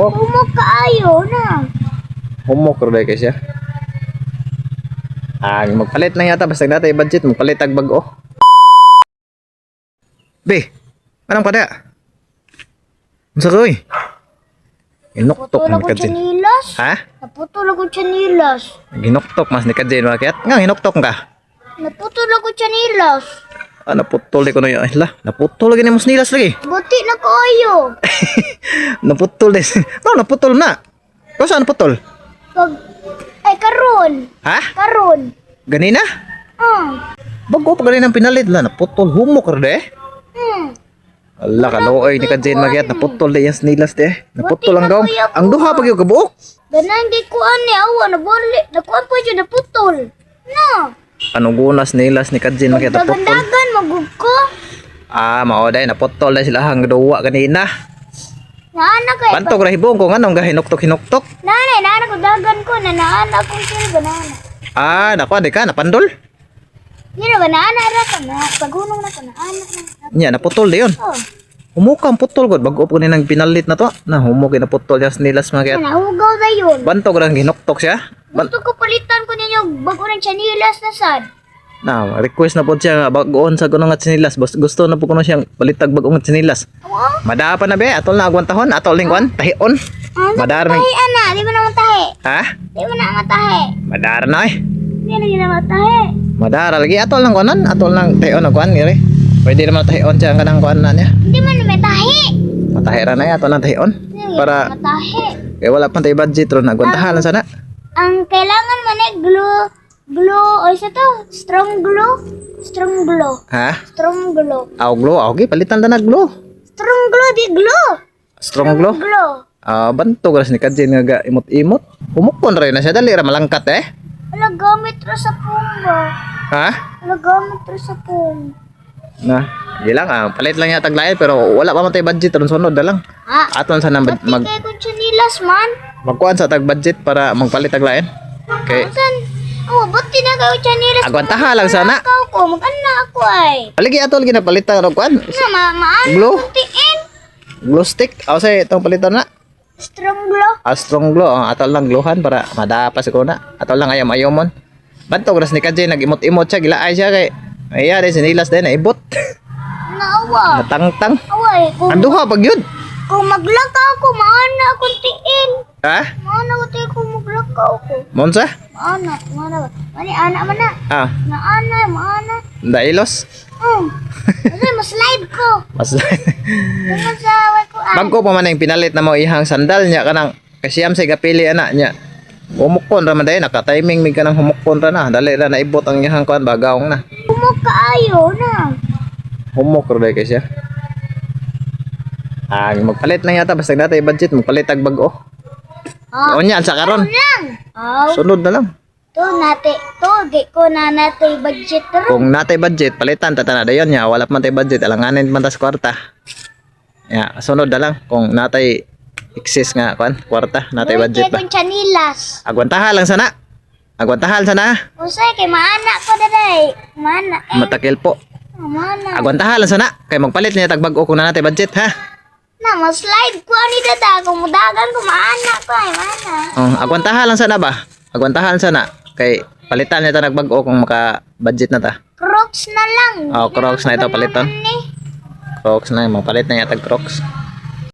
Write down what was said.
Humok kaayo na. Humok ro kay siya. Magpalit lang yata basta natay budget magpalit ag bag-o. Be, anong pada? Unsa koy? Inoktok Naputol man ako kadje. chanilas. Ha? Naputol ako chanilas. Ginoktok mas ni kadje makiat. Nga hinoktok ka. Naputol ako chanilas. Naputol ko na yun. Ay, naputol lagi ni mas nilas lagi. Buti na kaayo. Naputol des. No, naputol na. Kung saan naputol? Pag ay karon. Ha? Karon. Ganina? Bago pa ganina ang pinalit la. Naputol humok ro de. Allah ka nooy ni kadjen makiat naputol de yung nilas de. Naputol ang gaw. Ang duha pag yung kabuok. Ganang di kuan ni awa na bali. Nakuan po dyan naputol. No. Anong gunas nilas ni kadjen makiat naputol. Dagan-dagan magug ko. Mao day naputol day sila hang duwa kanina. Naana kay. Bantog ra hibong kung anong gahinoktok-hinoktok. Naana ko dagan ko na naana akong silba naana. Nakuha di ka napandol. Yun ba naana ra ka na pagunong na ko naana na. Nya naputol de yun. Oh. Humukang putol god bago po nang pinalit na to. Na humukay na putol yas nilas makiat. Nahugaw na yun. Bantog ra hinoktok siya. Gusto ko palitan ko ninyo bago ng chanilas na sad. Request na po siya nga bagoon sa kuno nga sinilas. Gusto na po kuno siyang balitag bagong sinilas. Awa? Madapa na be, atol na agwantahon, atol lingkwan, tahion. Madar na. Tahi ana, di mo naman tahi. Ha? Di mo na nga tahi. Madar na eh. Di na naman tahi. Madar lagi atol lang kunan, atol lang tahion na kuan gire. Pwede naman tahion siya kanang kuan na niya. Hindi mo naman tahi. Matahira na atol lang tahion. Para Tahi. wala pa tay budget ron agwantahan sana. Ang kailangan man eh glue, o isa to, strong glue. Strong glue. Ha? Strong glue. Glow, okay, palitan ta na glow. Strong glue, di glue. Strong glow. Glue. Bantog ras ni kadjen nga imot-imot. Humukon ra na siya dali ra malangkat eh. Wala gamit ra sa pong ba? Ha? Wala gamit ra sa pong. Gilang palit lang yata taglayan pero wala pa man tay budget ron sunod na lang. Aton sa Pati kay kung chanilas man. magkuan sa tag budget para magpalit taglayan. Okay. Saan? Buti na kayo chanilas. Agwantaha lang sana. Ikaw ko, mag-ana ako ay. Paligi atol ginapalitan og kuan. Maano Glue? kuntiin. Glue stick. Say itong palitan na. Strong glue. Strong glue. Atol lang gluhan para madapas ko na. Atol lang ayam-ayomon. Bantog ras ni kadje nagimot-imot siya gilaay siya kay ayari sinilas din naibot. Naawa. Natangtang. Away. Anduha pag yun. Kung maglakaw ko, maana kuntiin. Ha? Maana ko tayo kung maglakaw ko. Monsa? Maana ba? Mani, ana man na. Maana. Dailos. Kasi maslide ko. Mas Tungan sa away ko. Bago pa man yung pinalit na mo ihang sandal niya kanang kasiyam sa gapili ana niya. Humukon ra man day naka-timing mig kanang humukon ra na. Dali ra naibot ang ihang kuan bagaong na. Humok kaayo na. Humok ra day kay siya. Magpalit lang yata basta natay budget magpalit ag bag-o. Unya sa karon. Lang. Sunod na lang. Ko na natay budget ro. Kung natay budget palitan ta na dayon nya wala pa man tay budget alanganin man tas kwarta. Ya, sunod na lang kung natay excess nga kuan kwarta natay budget ba. Kung chanilas. Agwantahan lang sana. Agwantahan sana. Usay kay maana ko daday. Maana. Matakil po. Maana. Agwantahan lang sana. Kay magpalit niya tag bag-o kung na natay budget ha. Maslide ko ani dada kung mudagan ko maana ko ay maana. Agwantahan lang sana ba? Agwantahan sana. Kay palitan niya ta nagbag-o kung maka budget na ta. Crocs na lang. Crocs na ito palitan. Crocs na, magpalit na niya tag Crocs.